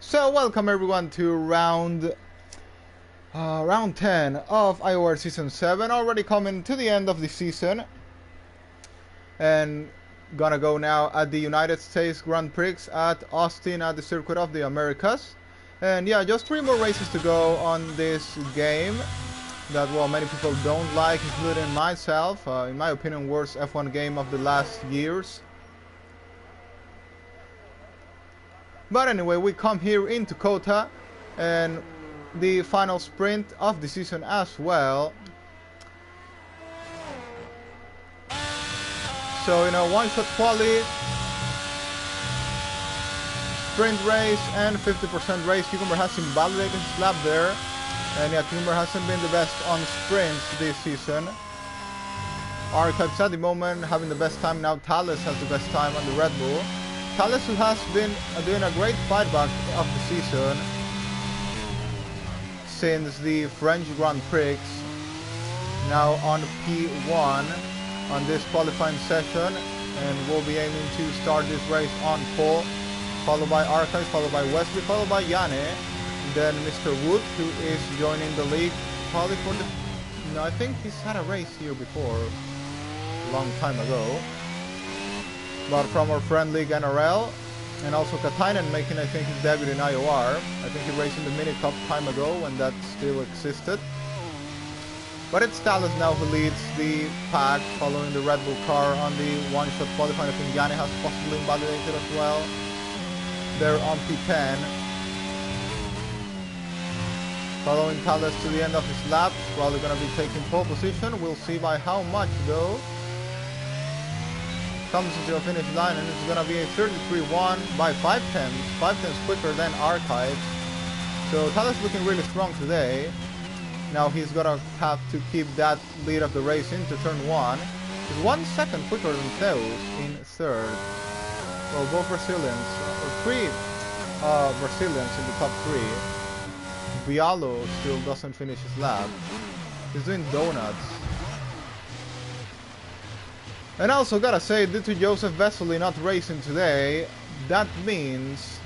So welcome everyone to round 10 of IOR Season 7, already coming to the end of the season. And gonna go now at the United States Grand Prix at Austin at the Circuit of the Americas. And yeah, just 3 more races to go on this game that, well, many people don't like, including myself. In my opinion, worst F1 game of the last years. But anyway, we come here in Dakota, and the final sprint of the season as well. So, you know, one-shot quali, sprint race, and 50% race. Cucumber has invalidated his lap there. And yeah, Cucumber hasn't been the best on sprints this season. Archives at the moment having the best time. Now Thales has the best time on the Red Bull. Thales, who has been doing a great fight back of the season since the French Grand Prix, now on P1 on this qualifying session, and will be aiming to start this race on pole, followed by Archives, followed by Wesley, followed by Yanne, then Mr. Wood, who is joining the league probably for the... No, I think he's had a race here before, a long time ago. But from our friend League NRL, and also Katainen making, I think, his debut in IOR. I think he raced in the Mini Cup time ago when that still existed. But it's Thales now who leads the pack, following the Red Bull car on the one-shot qualifying. I think Yanne has possibly invalidated as well. They're on P10. Following Thales to the end of his lap, probably going to be taking pole position. We'll see by how much though. Comes into a finish line, and it's going to be a 33-1 by 5 tenths. 5 tenths quicker than Archives. So Thales looking really strong today. Now he's going to have to keep that lead of the race into turn 1. He's 1 second quicker than Theus in third. Well, both Brazilians, or 3 Brazilians in the top 3. Bialo still doesn't finish his lap. He's doing donuts. And also gotta say, due to Joseph Vesely not racing today, that means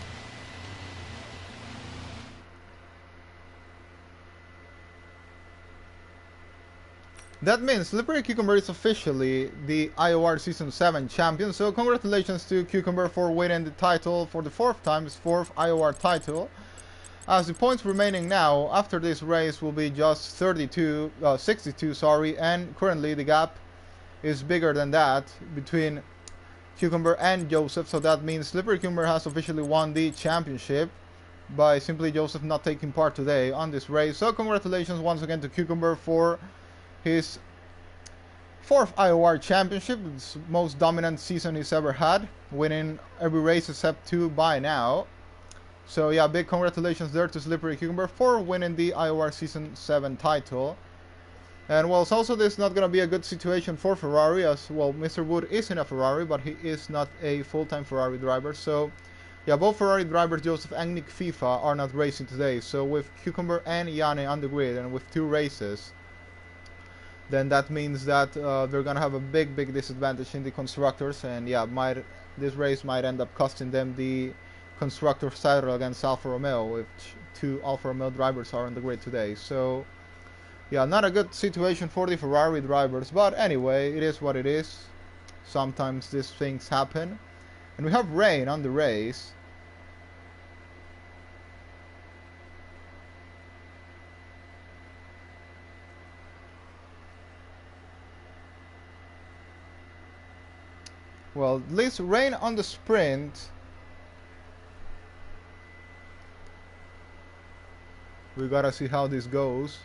Slippery Cucumber is officially the IOR Season 7 champion. So congratulations to Cucumber for winning the title for the 4th time, his 4th IOR title. As the points remaining now after this race will be just 62, sorry, and currently the gap is bigger than that between Cucumber and Joseph, so that means Slippery Cucumber has officially won the championship by simply Joseph not taking part today on this race. So congratulations once again to Cucumber for his 4th IOR championship, its most dominant season he's ever had, winning every race except 2 by now. So yeah, big congratulations there to Slippery Cucumber for winning the IOR Season 7 title. And well, also this is not going to be a good situation for Ferrari, as well, Mr. Wood is in a Ferrari, but he is not a full-time Ferrari driver. So yeah, both Ferrari drivers, Joseph and Nick FIFA, are not racing today. So with Cucumber and Yanne on the grid, and with 2 races, then that means that they're going to have a big disadvantage in the constructors. And yeah, this race might end up costing them the constructors title against Alfa Romeo, if 2 Alfa Romeo drivers are on the grid today. So yeah, not a good situation for the Ferrari drivers, but anyway, it is what it is. Sometimes these things happen. And we have rain on the race. Well, at least rain on the sprint. We gotta see how this goes.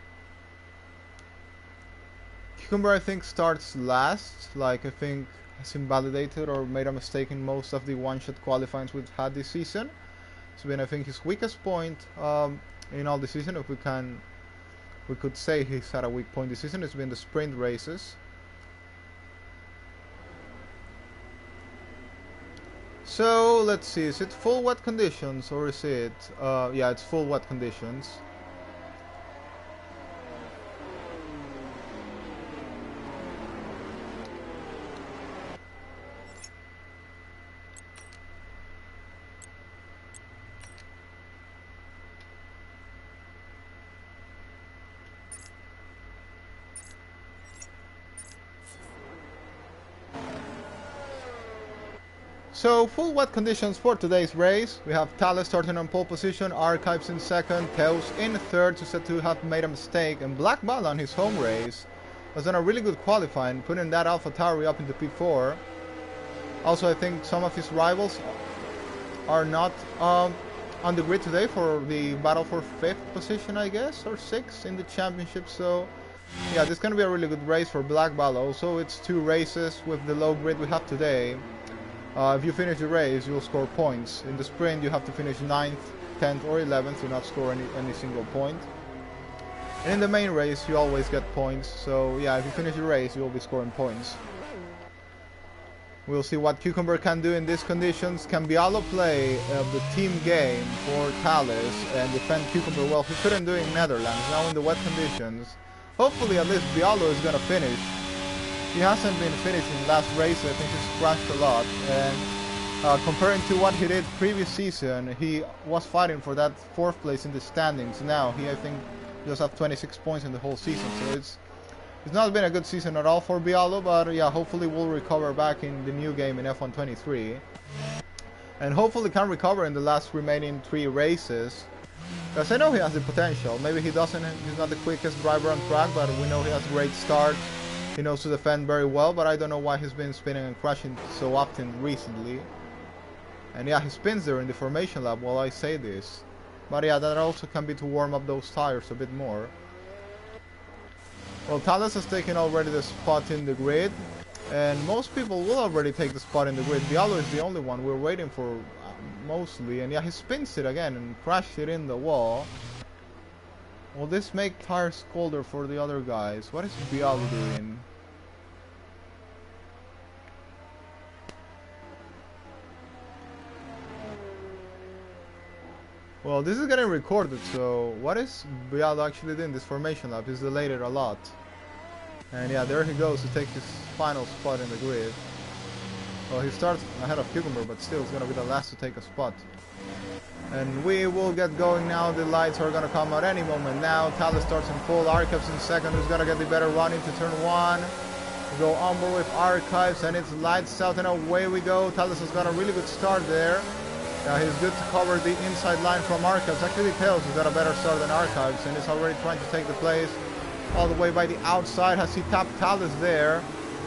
Cucumber, I think, starts last. Like, I think has invalidated or made a mistake in most of the one-shot qualifyings we've had this season. It's been, I think, his weakest point in all the season. If we could say he's had a weak point this season, it's been the sprint races. So let's see, is it full wet conditions or is it? Yeah, it's full wet conditions. So, full wet conditions for today's race. We have Thales starting on pole position, Archives in second, Theos in third, who said to have made a mistake, and Black Ball on his home race has done a really good qualifying, putting that AlphaTauri up into P4. Also, I think some of his rivals are not on the grid today for the battle for 5th position, I guess, or 6th in the championship. So, yeah, this is going to be a really good race for Black Ball. Also, it's 2 races with the low grid we have today. If you finish the race, you'll score points. In the sprint, you have to finish 9th, 10th, or 11th to not score any single point. And in the main race, you always get points. So, yeah, if you finish the race, you'll be scoring points. We'll see what Cucumber can do in these conditions. Can Bialo play the team game for Thales and defend Cucumber well? He couldn't do it in Netherlands. Now in the wet conditions, hopefully at least Bialo is gonna finish. He hasn't been finishing last race. I think he's crashed a lot. And comparing to what he did previous season, he was fighting for that 4th place in the standings. Now he, I think, just have 26 points in the whole season. So it's not been a good season at all for Bialo, but yeah, hopefully we'll recover back in the new game in F1 23. And hopefully can recover in the last remaining 3 races. Because I know he has the potential. Maybe he doesn't, he's not the quickest driver on track, but we know he has a great start. He knows to defend very well, but I don't know why he's been spinning and crashing so often recently. And yeah, he spins there in the formation lap while I say this. But yeah, that also can be to warm up those tires a bit more. Well, Thales has taken already the spot in the grid, and most people will already take the spot in the grid. Bialo is the only one we're waiting for mostly, and yeah, he spins it again and crashed it in the wall. Will this make tires colder for the other guys? What is Bialo doing? Well, this is getting recorded, so what is Bialo actually doing this formation lap? He's delayed it a lot. And yeah, there he goes to take his final spot in the grid. Well, he starts ahead of Cucumber, but still he's gonna be the last to take a spot. And we will get going now. The lights are gonna come out any moment now. Thales starts in full, Archives in second, who's gonna get the better run into turn 1. We go on board with Archives, and it's lights out, and away we go. Thales has got a really good start there. He's good to cover the inside line from Archives. Actually, Theos has got a better start than Archives, and is already trying to take the place all the way by the outside. Has he tapped Thales there?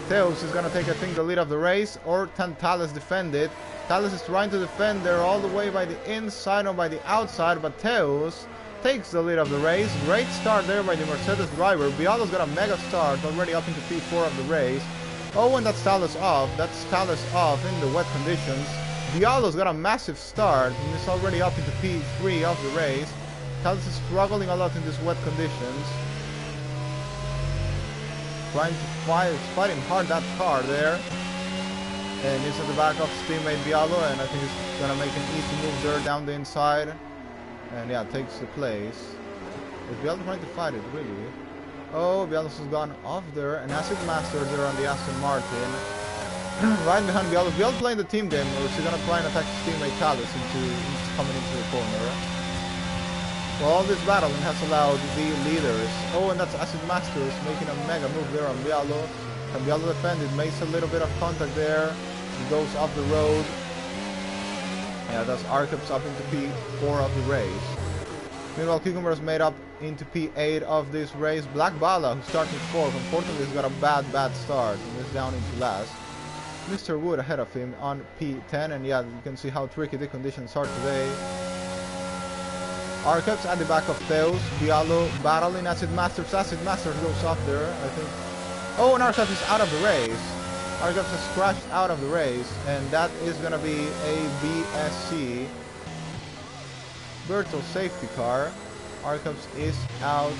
Theos is going to take, I think, the lead of the race, or can Thales defend it? Thales is trying to defend there all the way by the inside or by the outside, but Theos takes the lead of the race. Great start there by the Mercedes driver. Bialo's got a mega start, already up into P4 of the race. Oh, and that's Thales off. That's Thales off in the wet conditions. Bialo's got a massive start and is already up into P3 of the race. Thales is struggling a lot in these wet conditions. Trying to fighting hard that car there. And he's at the back of his teammate Bialo, and I think he's gonna make an easy move there down the inside. And yeah, takes the place. Is Bialo trying to fight it, really? Oh, Bialo's has gone off there, and Acid Master there on the Aston Martin. Right behind Bialo. Bialo playing the team game, or is he gonna try and attack his teammate Thales into coming into the corner? Well, all this battling has allowed the leaders. Oh, and that's Acid Masters making a mega move there on Bialo. Can Bialo defend it? Makes a little bit of contact there. He goes off the road. Yeah, that's Archives up into P4 of the race. Meanwhile, Cucumber has made up into P8 of this race. Black Bala, who started 4th, unfortunately has got a bad start and is down into last. Mr. Wood ahead of him on P10, and yeah, you can see how tricky the conditions are today. Archives at the back of Theos. Bialo battling Acid Masters. Acid Masters goes off there, I think. Oh, and Archives is out of the race. Archives has crashed out of the race, and that is going to be a BSC. Virtual safety car. Archives is out.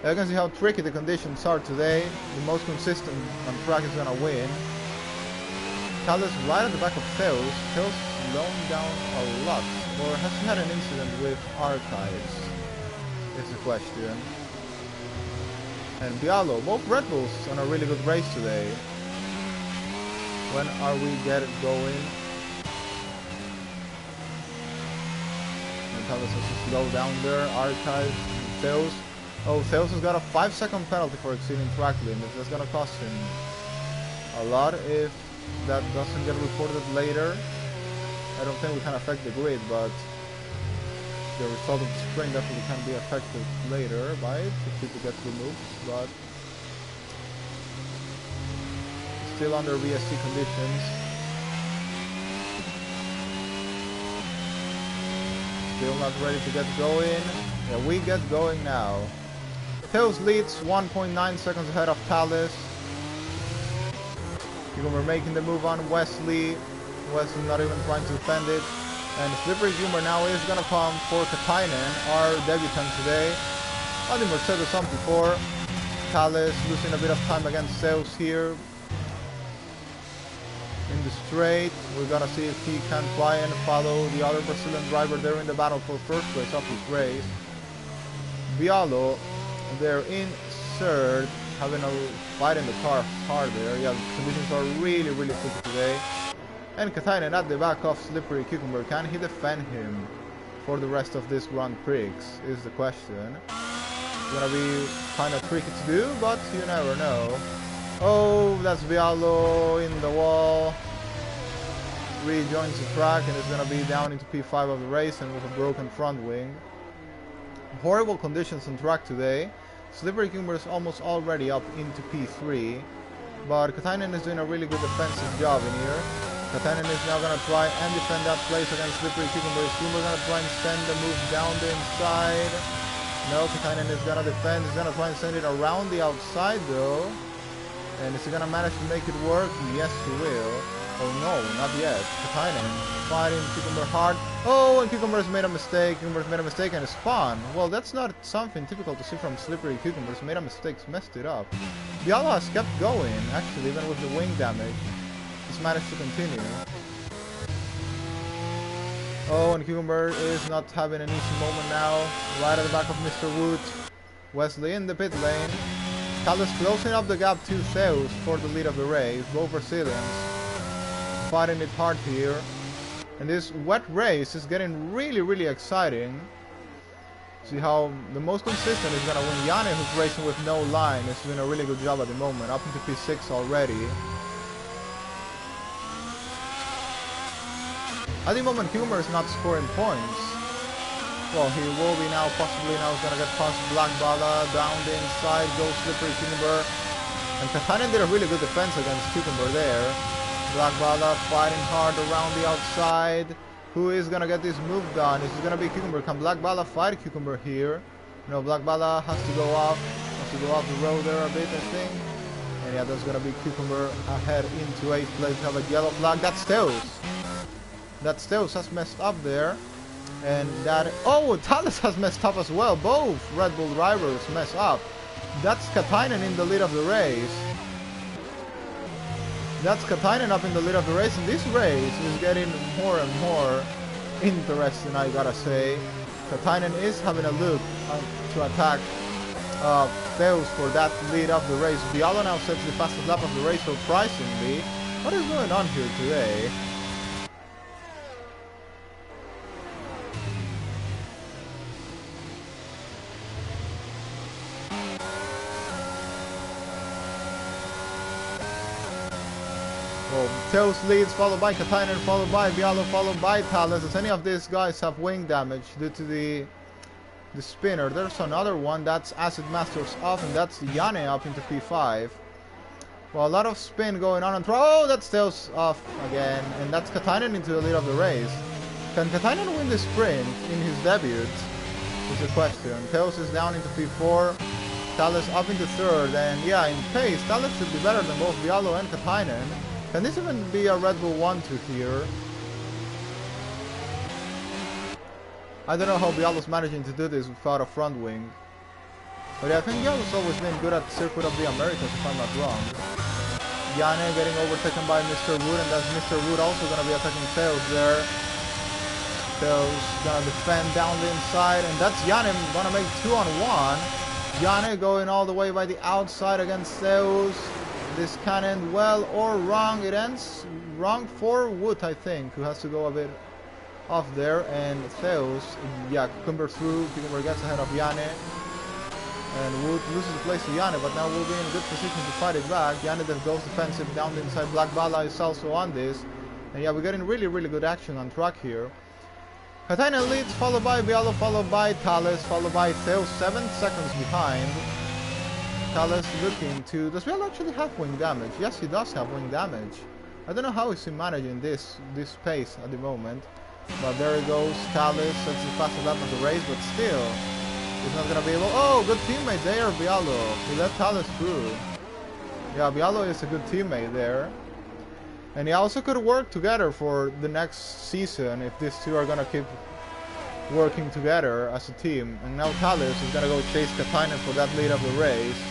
You can see how tricky the conditions are today. The most consistent on track is going to win. Thales right at the back of Theos. Theos slowing down a lot. Or has he had an incident with Archives? Is the question. And Bialo, both Red Bulls on a really good race today. When are we getting going? And Thales has to slow down there. Archives, Theos. Oh, Theos has got a 5-second penalty for exceeding track limits. That's gonna cost him a lot if that doesn't get reported later. I don't think we can affect the grid, but the result of the sprint definitely can be affected later by it if people get removed, but still under VSC conditions. Still not ready to get going. Yeah, we get going now. Theos leads 1.9 seconds ahead of Thales. We're making the move on Wesley. Wesley not even trying to defend it. And Slippery Humor now is gonna come for Katainen, our debutant today. Vladimir said this on before. Thales losing a bit of time against Zeus here. In the straight, we're gonna see if he can try and follow the other Brazilian driver there in the battle for first place of this race. Bialo, they're in third, having a fight in the car hard there. Yeah, the conditions are really tricky today. And Katainen at the back of Slippery Cucumber. Can he defend him for the rest of this Grand Prix is the question. It's gonna be kind of tricky to do, but you never know. Oh, that's Bialo in the wall. Rejoins the track and is gonna be down into P5 of the race and with a broken front wing. Horrible conditions on track today. Slippery Cucumber is almost already up into P3, but Katainen is doing a really good defensive job in here. Katainen is now gonna try and defend that place against Slippery Cucumber. Is Cucumber gonna try and send the move down the inside? No, Katainen is gonna defend. He's gonna try and send it around the outside though. And is he gonna manage to make it work? Yes, he will. Oh no, not yet. Katainen fighting Cucumber hard. Oh, and Cucumber's made a mistake. Cucumber's made a mistake and spun. Well, that's not something typical to see from Slippery Cucumbers. Made a mistake, messed it up. Bialo has kept going, actually, even with the wing damage. He's managed to continue. Oh, and Cucumber is not having an easy moment now. Right at the back of Mr. Wood. Wesley in the pit lane. Thales closing up the gap to Zeus for the lead of the race. Both Brazilians fighting it hard here. And this wet race is getting really exciting. See how the most consistent is going to win. Yanni, who's racing with no line, is doing a really good job at the moment. Up into P6 already. At the moment, Cucumber is not scoring points. Well, he will be now, possibly now he's going to get past Black Bala, down the inside, goes Slippery Cucumber. And Katainen did a really good defense against Cucumber there. Black Bala fighting hard around the outside. Who is going to get this move done? Is it going to be Cucumber? Can Black Bala fight Cucumber here? No, Black Bala has to go off. Has to go off the road there a bit, I think. And yeah, that's going to be Cucumber ahead into 8th place. We have a yellow flag. That's Theos. That Theos has messed up there. And that... Oh, Thales has messed up as well. Both Red Bull drivers mess up. That's Katainen in the lead of the race. That's Katainen up in the lead of the race. And this race is getting more and more interesting, I gotta say. Katainen is having a look to attack Theos for that lead of the race. Bialo now sets the fastest lap of the race, surprisingly. What is going on here today? Well, Theos leads, followed by Katainen, followed by Bialo, followed by Thales. As any of these guys have wing damage due to the spinner. There's another one, that's Acid Masters off, and that's Yanni up into P5. Well, a lot of spin going on. Oh, that's Theos off again, and that's Katainen into the lead of the race. Can Katainen win the sprint in his debut? Is the question. Theos is down into P4. Thales up into 3rd, and yeah, in pace, Thales should be better than both Bialo and Katainen. Can this even be a Red Bull 1-2 here? I don't know how Bialo's managing to do this without a front wing. But yeah, I think Bialo's always been good at Circuit of the Americas, if I'm not wrong. Yanni getting overtaken by Mr. Wood, and that's Mr. Wood also going to be attacking Theos there. Theos going to defend down the inside, and that's Yanni going to make 2-on-1. Yanni going all the way by the outside against Zeus. This can end well or wrong. It ends wrong for Wood, I think, who has to go a bit off there. And Zeus, yeah, Cucumber through. Cucumber gets ahead of Yanni. And Wood loses the place to Yanni, but now will be in a good position to fight it back. Yanni then goes defensive down the inside. Black Bala is also on this. And yeah, we're getting really good action on track here. Katainen leads, followed by Bialo, followed by Thales, followed by Theo, 7 seconds behind. Thales looking to... Does Bialo actually have wing damage? Yes, he does have wing damage. I don't know how is he managing this pace at the moment. But there he goes, Thales sets the fastest lap of the race, but still, he's not gonna be able... Oh, good teammate there, Bialo. He let Thales through. Yeah, Bialo is a good teammate there. And he also could work together for the next season if these two are gonna keep working together as a team. And now Thales is gonna go chase Katainen for that lead of the race.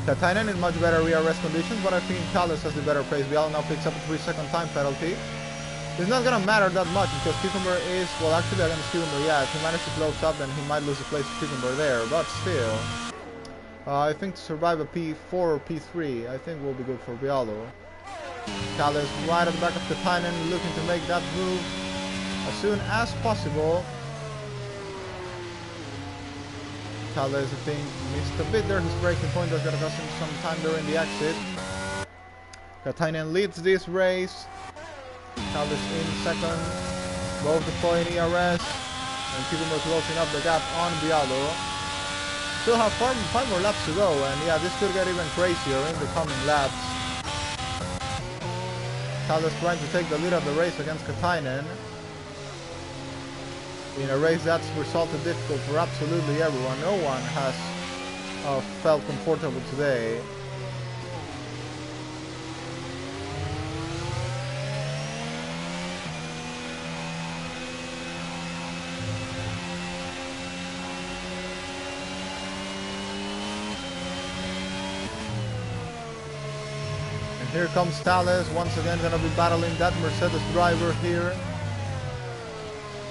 Katainen in much better ERS conditions, but I think Thales has the better pace. Bialo now picks up a 3-second time penalty. It's not gonna matter that much because Cucumber is, well, actually against Cucumber, yeah, if he managed to close up, then he might lose the place to Cucumber there, but still. I think to survive a P4 or P3, I think will be good for Bialo. Thales right at the back of Katainen, looking to make that move as soon as possible. Thales, I think, missed a bit there. His braking point is gonna cost him some time during the exit. Katainen leads this race. Thales in second, both deploying ERS, and Cucumber closing up the gap on Bialo. Still have 5 more laps to go, and yeah, this could get even crazier in the coming laps. Thales trying to take the lead of the race against Katainen. In a race that's resulted difficult for absolutely everyone. No one has felt comfortable today. Here comes Thales, once again gonna be battling that Mercedes driver here.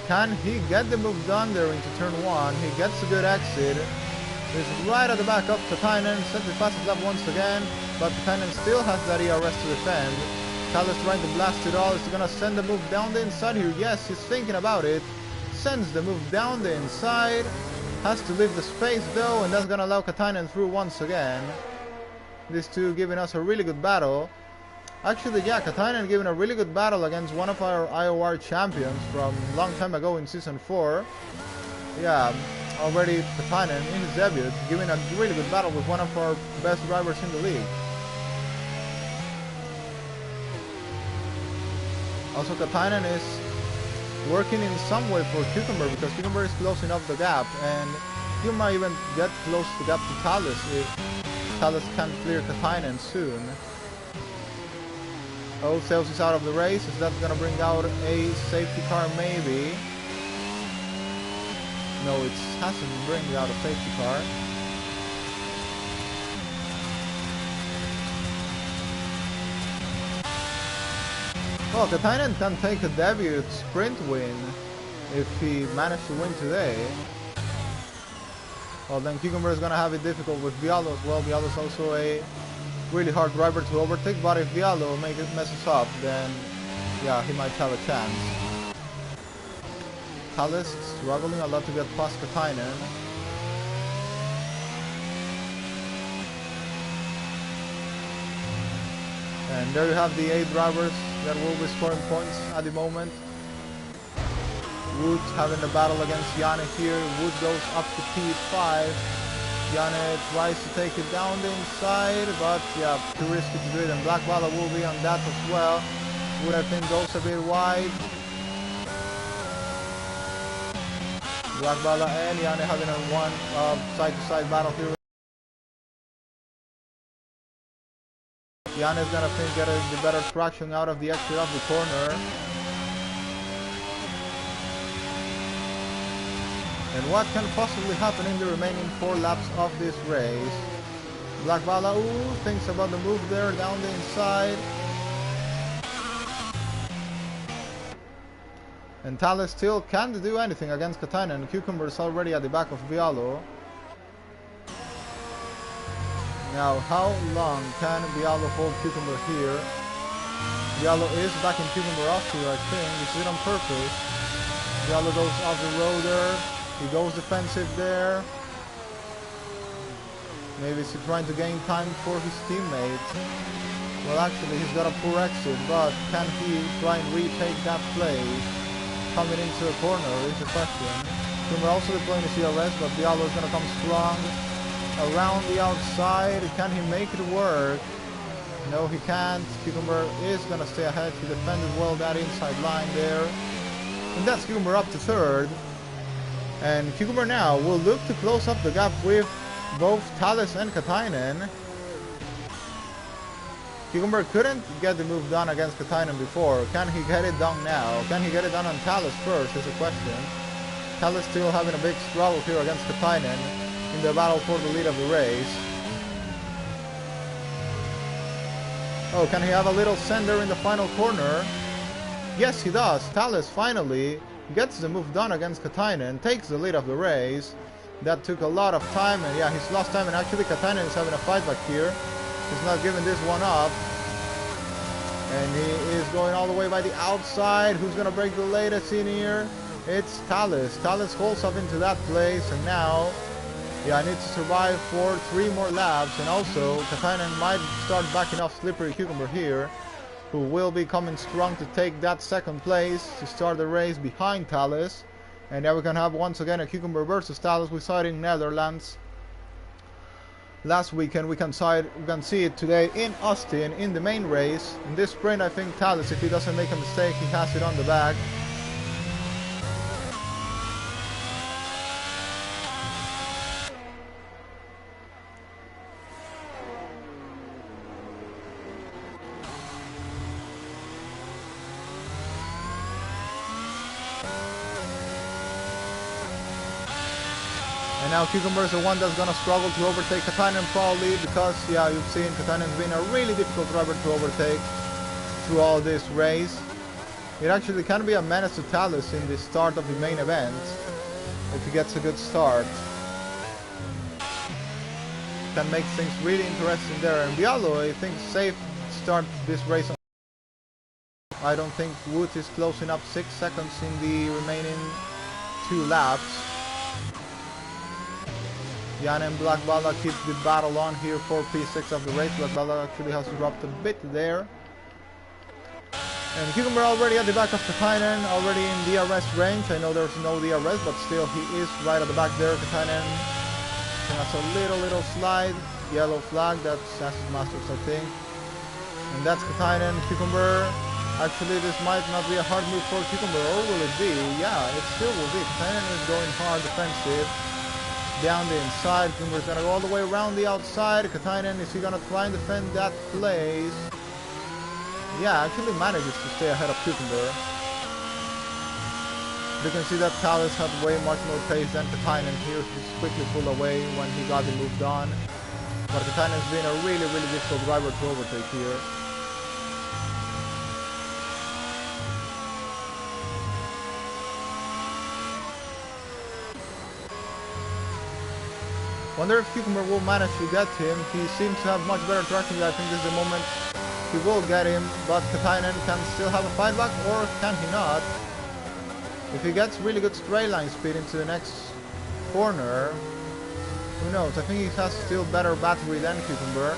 Can he get the move done there into turn 1? He gets a good exit. He's right at the back of Katainen, set the fastest lap once again, but Katainen still has that ERS to defend. Thales trying to blast it all. Is he gonna send the move down the inside here? Yes, he's thinking about it. Sends the move down the inside. Has to leave the space though, and that's gonna allow Katainen through once again. These two giving us a really good battle. Actually, yeah, Katainen giving a really good battle against one of our IOR champions from a long time ago in Season 4. Yeah, already Katainen in his debut, giving a really good battle with one of our best drivers in the league. Also, Katainen is working in some way for Cucumber because Cucumber is closing up the gap, and he might even get close to the gap to Thales if Thales can clear Katainen soon. Oh, Sales is out of the race. Is that going to bring out a safety car? Maybe. No, it hasn't bring out a safety car. Well, Katainen can take a debut sprint win if he managed to win today. Well, then Cucumber is going to have it difficult with Bialo as well. Bialo is also a really hard driver to overtake, but if Bialo messes up, then yeah, he might have a chance. Thales struggling a lot to get past Katainen. And there you have the 8 drivers that will be scoring points at the moment. Wood having the battle against Janne here. Wood goes up to P5. Janne tries to take it down the inside, but yeah, too risky to do it, and Black Bala will be on that as well. Wood, I think, goes a bit wide. Black Bala and Janne having a one side-to-side battle here. Janne is gonna think get the better traction out of the exit of the corner. And what can possibly happen in the remaining 4 laps of this race? Black Bala, ooh, thinks about the move there down the inside. And Thales still can't do anything against Katainen. Cucumber is already at the back of Bialo. Now, how long can Bialo hold Cucumber here? Bialo is backing Cucumber off here, I think. Is it on purpose? Bialo goes off the roader. He goes defensive there. Maybe he's trying to gain time for his teammate. Well, actually, he's got a poor exit, but can he try and retake that place? Coming into a corner is the question. Cucumber also deploying the CRS, but Diallo is going to come strong around the outside. Can he make it work? No, he can't. Cucumber is going to stay ahead. He defended well that inside line there. And that's Cucumber up to third. And Cucumber now will look to close up the gap with both Thales and Katainen. Cucumber couldn't get the move done against Katainen before. Can he get it done now? Can he get it done on Thales first is a question. Thales still having a big struggle here against Katainen in the battle for the lead of the race. Oh, can he have a little sender in the final corner? Yes, he does. Thales finally gets the move done against Katainen, takes the lead of the race. That took a lot of time, and yeah, he's lost time, and actually Katainen is having a fight back here. He's not giving this one up. And he is going all the way by the outside. Who's going to break the latest in here? It's Thales. Thales holds up into that place, and now, yeah, I need to survive for 3 more laps. And also, Katainen might start backing off Slippery Cucumber here, who will be coming strong to take that second place to start the race behind Thales. And now we can have once again a Cucumber versus Thales. We saw it in Netherlands last weekend. We can see it today in Austin in the main race. In this sprint, I think Thales, if he doesn't make a mistake, he has it on the back. And now Cucumber is the one that's going to struggle to overtake Katainen probably because, yeah, you've seen Katainen's been a really difficult driver to overtake through all this race. It actually can be a menace to Thales in the start of the main event if he gets a good start. Can make things really interesting there. And Diallo, I think, safe to start this race. I don't think Wood is closing up 6 seconds in the remaining 2 laps. Jan and Black Bala keep the battle on here for P6 of the race. Black Bala actually has dropped a bit there. And Cucumber already at the back of Katainen, already in DRS range. I know there's no DRS, but still he is right at the back there. Katainen has a little slide. Yellow flag, that's Ass's Masters, I think. And that's Katainen. Cucumber. Actually, this might not be a hard move for Cucumber, or will it be? Yeah, it still will be. Katainen is going hard defensive. Down the inside, Cucumber is going to go all the way around the outside. Katainen, is he going to try and defend that place? Yeah, actually manages to stay ahead of Cucumber. You can see that Thales had way much more pace than Katainen here. He's quickly pulled away when he got the move done. But Katainen's been a really difficult driver to overtake here. Wonder if Cucumber will manage to get him. He seems to have much better tracking. I think this is the moment he will get him. But Katainen can still have a fight back, or can he not? If he gets really good straight line speed into the next corner, who knows? I think he has still better battery than Cucumber.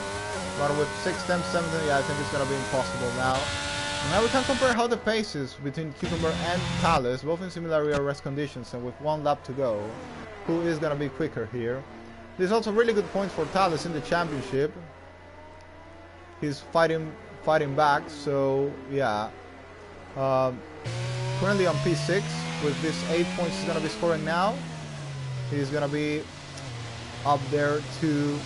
But with 6 temps, 7 temps, yeah, I think it's going to be impossible now. And now we can compare how the pace is between Cucumber and Thales, both in similar rest conditions and with 1 lap to go. Who is going to be quicker here? There's also really good points for Thales in the championship. He's fighting back, so yeah. Currently on P6 with this 8 points he's gonna be scoring now. He's gonna be up there to,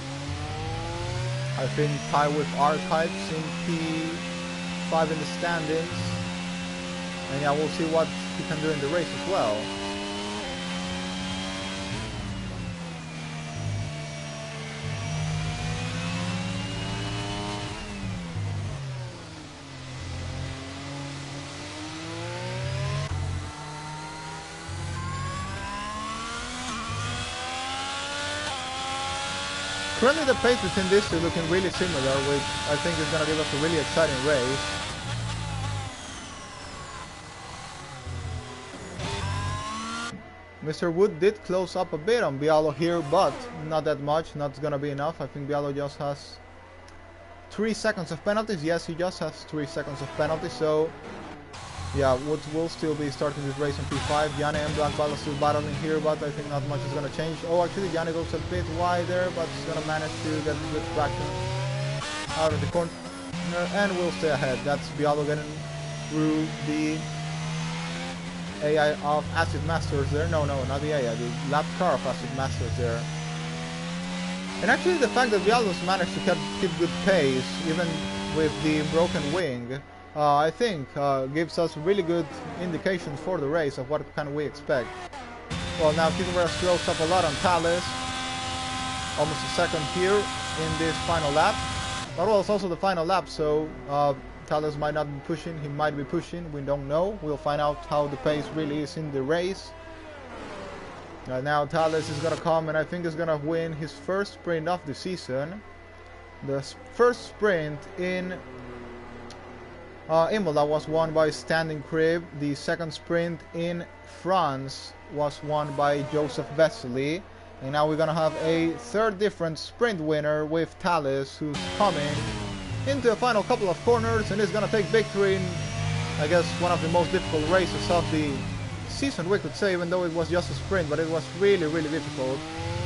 I think, tie with Archives in P5 in the standings. And yeah, we'll see what he can do in the race as well. Currently the pace between these two looking really similar, which I think is going to give us a really exciting race. Mr. Wood did close up a bit on Bialo here, but not that much, not going to be enough. I think Bialo just has 3 seconds of penalties. Yes, he just has 3 seconds of penalties, so yeah, Woods will still be starting this race on P5. Yanni and Black Ball are still battling here, but I think not much is going to change. Oh, actually, Yanni goes a bit wider, but he's going to manage to get good traction out of the corner and will stay ahead. That's Bialo getting through the AI of Acid Masters there. No, not the AI, the lap car of Acid Masters there. And actually, the fact that Bialo's managed to keep good pace, even with the broken wing, I think gives us really good indications for the race of what can we expect. Well, now Cucumber throws up a lot on Thales, almost a second here in this final lap. But well, it's also the final lap, so Thales might not be pushing, he might be pushing, we don't know. We'll find out how the pace really is in the race. Now Thales is gonna come and I think is gonna win his first sprint of the season. The first sprint in Imola was won by Standing Crib. The second sprint in France was won by Joseph Vesely. And now we're gonna have a third different sprint winner with Thales, who's coming into the final couple of corners and is gonna take victory in, I guess, one of the most difficult races of the season, we could say, even though it was just a sprint, but it was really difficult.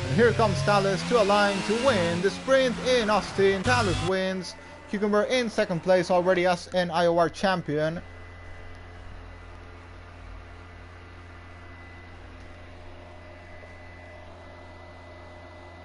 And here comes Thales to a line to win the sprint in Austin. Thales wins. Cucumber in second place already as an IOR champion.